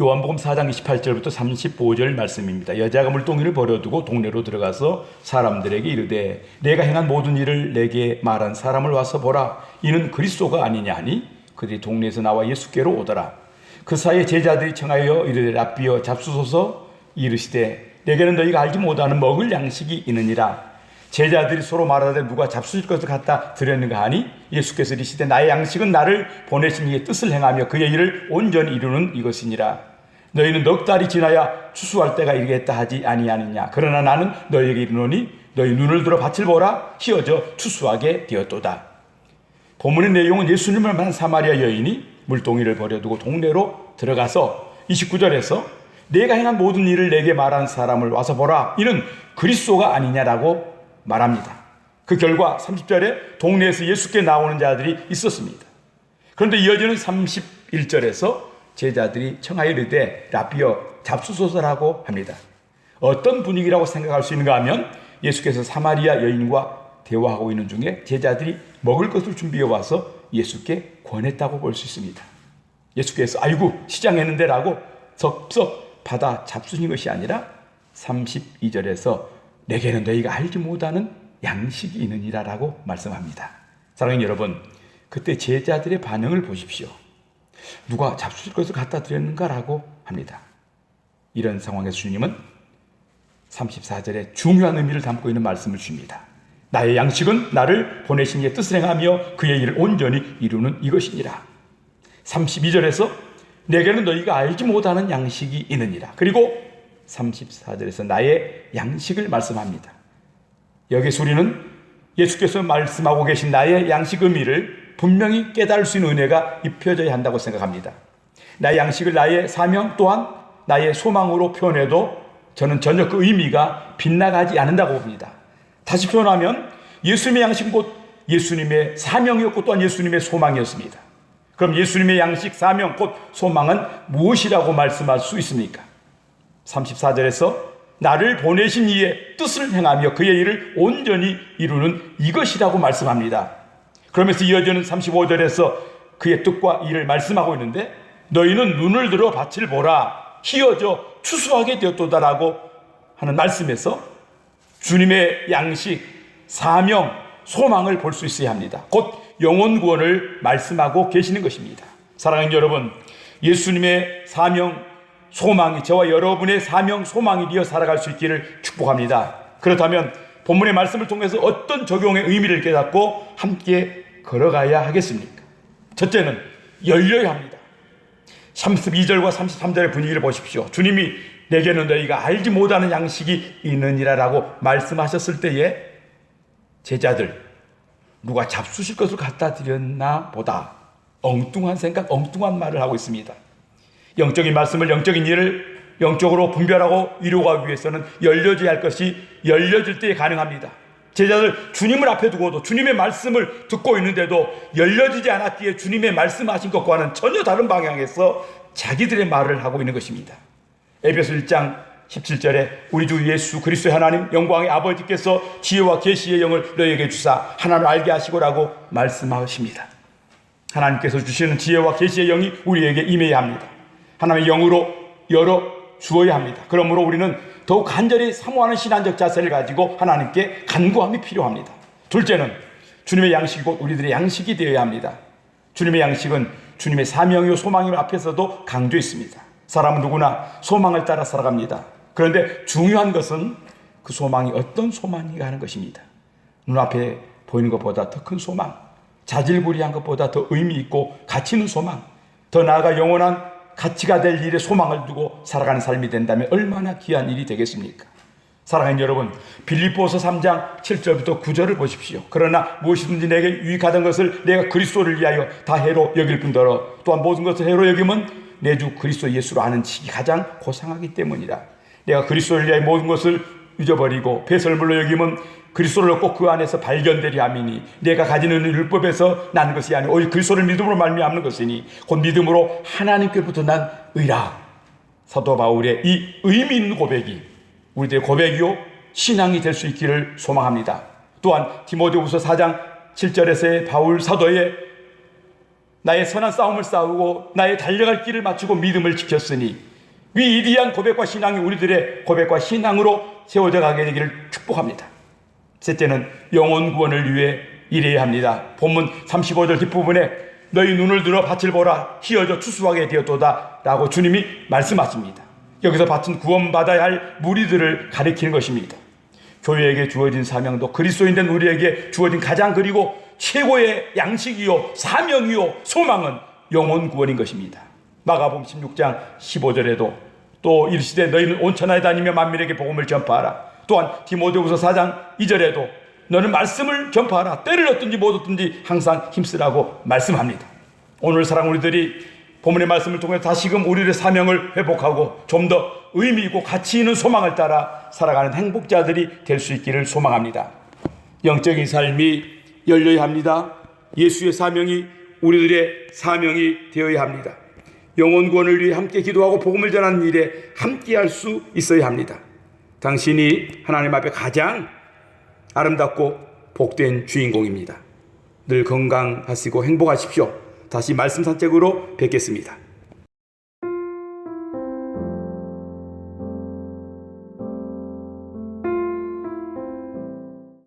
요한복음 4장 28절부터 35절 말씀입니다. 여자가 물동이를 버려두고 동네로 들어가서 사람들에게 이르되 내가 행한 모든 일을 내게 말한 사람을 와서 보라. 이는 그리스도가 아니냐 하니 그들이 동네에서 나와 예수께로 오더라. 그 사이에 제자들이 청하여 이르되 랍비여 잡수소서. 이르시되 내게는 너희가 알지 못하는 먹을 양식이 있느니라. 제자들이 서로 말하되 누가 잡수실 것을 갖다 드렸는가 하니 예수께서 이르시되 나의 양식은 나를 보내신 이의 뜻을 행하며 그의 일을 온전히 이루는 이것이니라. 너희는 넉 달이 지나야 추수할 때가 이르겠다 하지 아니하느냐. 그러나 나는 너희에게 이르노니 너희 눈을 들어 밭을 보라. 휘어져 추수하게 되었도다. 본문의 내용은 예수님을 만난 사마리아 여인이 물동이를 버려두고 동네로 들어가서 29절에서 내가 행한 모든 일을 내게 말한 사람을 와서 보라. 이는 그리스도가 아니냐라고 말합니다. 그 결과 30절에 동네에서 예수께 나오는 자들이 있었습니다. 그런데 이어지는 31절에서 제자들이 청하여 이르되 랍비여 잡수소서라고 합니다. 어떤 분위기라고 생각할 수 있는가 하면 예수께서 사마리아 여인과 대화하고 있는 중에 제자들이 먹을 것을 준비해 와서 예수께 권했다고 볼 수 있습니다. 예수께서 아이고 시장했는데 라고 섭섭 받아 잡수신 것이 아니라 32절에서 내게는 너희가 알지 못하는 양식이 있느니라 라고 말씀합니다. 사랑하는 여러분, 그때 제자들의 반응을 보십시오. 누가 잡수실 것을 갖다 드렸는가 라고 합니다. 이런 상황에서 주님은 34절에 중요한 의미를 담고 있는 말씀을 주십니다. 나의 양식은 나를 보내신 이의 뜻을 행하며 그의 일을 온전히 이루는 이것이니라. 32절에서 내게는 너희가 알지 못하는 양식이 있느니라. 그리고 34절에서 나의 양식을 말씀합니다. 여기서 우리는 예수께서 말씀하고 계신 나의 양식 의미를 분명히 깨달을 수 있는 은혜가 입혀져야 한다고 생각합니다. 나의 양식을 나의 사명 또한 나의 소망으로 표현해도 저는 전혀 그 의미가 빗나가지 않는다고 봅니다. 다시 표현하면 예수님의 양식은 곧 예수님의 사명이었고 또한 예수님의 소망이었습니다. 그럼 예수님의 양식, 사명, 곧 소망은 무엇이라고 말씀할 수 있습니까? 34절에서 나를 보내신 이의 뜻을 행하며 그의 일을 온전히 이루는 이것이라고 말씀합니다. 그러면서 이어지는 35절에서 그의 뜻과 일을 말씀하고 있는데 너희는 눈을 들어 밭을 보라. 휘어져 추수하게 되었도다라고 하는 말씀에서 주님의 양식, 사명, 소망을 볼 수 있어야 합니다. 곧 영혼 구원을 말씀하고 계시는 것입니다. 사랑하는 여러분, 예수님의 사명, 소망이 저와 여러분의 사명, 소망이 되어 살아갈 수 있기를 축복합니다. 그렇다면 본문의 말씀을 통해서 어떤 적용의 의미를 깨닫고 함께 걸어가야 하겠습니까? 첫째는 열려야 합니다. 32절과 33절의 분위기를 보십시오. 주님이 내게는 너희가 알지 못하는 양식이 있느니라 라고 말씀하셨을 때에 제자들, 누가 잡수실 것을 갖다 드렸나 보다 엉뚱한 생각, 엉뚱한 말을 하고 있습니다. 영적인 말씀을, 영적인 일을 영적으로 분별하고 이루어가기 위해서는 열려져야 할 것이 열려질 때에 가능합니다. 제자들 주님을 앞에 두고도 주님의 말씀을 듣고 있는데도 열려지지 않았기에 주님의 말씀하신 것과는 전혀 다른 방향에서 자기들의 말을 하고 있는 것입니다. 에베소 1장 17절에 우리 주 예수 그리스도의 하나님 영광의 아버지께서 지혜와 계시의 영을 너희에게 주사 하나님을 알게 하시고라고 말씀하십니다. 하나님께서 주시는 지혜와 계시의 영이 우리에게 임해야 합니다. 하나님의 영으로 열어 주어야 합니다. 그러므로 우리는 더욱 간절히 사모하는 신앙적 자세를 가지고 하나님께 간구함이 필요합니다. 둘째는 주님의 양식이 곧 우리들의 양식이 되어야 합니다. 주님의 양식은 주님의 사명이요 소망이요 앞에서도 강조했습니다. 사람은 누구나 소망을 따라 살아갑니다. 그런데 중요한 것은 그 소망이 어떤 소망인가 하는 것입니다. 눈앞에 보이는 것보다 더 큰 소망, 자질구레한 것보다 더 의미 있고 가치 있는 소망, 더 나아가 영원한 가치가 될 일에 소망을 두고 살아가는 삶이 된다면 얼마나 귀한 일이 되겠습니까? 사랑하는 여러분, 빌립보서 3장 7절부터 9절을 보십시오. 그러나 무엇이든지 내게 유익하던 것을 내가 그리스도를 위하여 다 해로 여길 뿐더러 또한 모든 것을 해로 여김은 내 주 그리스도 예수로 아는 칙이 가장 고상하기 때문이라. 내가 그리스도를 위하여 모든 것을 잊어버리고 배설물로 여김은 그리스도를 얻고 그 안에서 발견되리 함이니 내가 가지는 율법에서 난 것이 아니오 오직 그리스도를 믿음으로 말미암는 것이니 곧 믿음으로 하나님께로부터 난 의라. 사도 바울의 이 의미 있는 고백이 우리들의 고백이요 신앙이 될 수 있기를 소망합니다. 또한 디모데후서 4장 7절에서의 바울 사도의 나의 선한 싸움을 싸우고 나의 달려갈 길을 마치고 믿음을 지켰으니 위대한 고백과 신앙이 우리들의 고백과 신앙으로 세워져 가게 되기를 축복합니다. 셋째는 영혼 구원을 위해 일해야 합니다. 본문 35절 뒷부분에 너희 눈을 들어 밭을 보라 희어져 추수하게 되었도다 라고 주님이 말씀하십니다. 여기서 밭은 구원받아야 할 무리들을 가리키는 것입니다. 교회에게 주어진 사명도 그리스도인 된 우리에게 주어진 가장 그리고 최고의 양식이요 사명이요 소망은 영혼 구원인 것입니다. 마가복음 16장 15절에도 또 이르시되 너희는 온 천하에 다니며 만민에게 복음을 전파하라. 또한 디모데후서 4장 2절에도 너는 말씀을 전파하라. 때를 얻든지 못 얻든지 항상 힘쓰라고 말씀합니다. 오늘 사랑 우리들이 본문의 말씀을 통해 다시금 우리의 사명을 회복하고 좀 더 의미 있고 가치 있는 소망을 따라 살아가는 행복자들이 될 수 있기를 소망합니다. 영적인 삶이 열려야 합니다. 예수의 사명이 우리들의 사명이 되어야 합니다. 영혼 구원을 위해 함께 기도하고 복음을 전하는 일에 함께 할 수 있어야 합니다. 당신이 하나님 앞에 가장 아름답고 복된 주인공입니다. 늘 건강하시고 행복하십시오. 다시 말씀 산책으로 뵙겠습니다.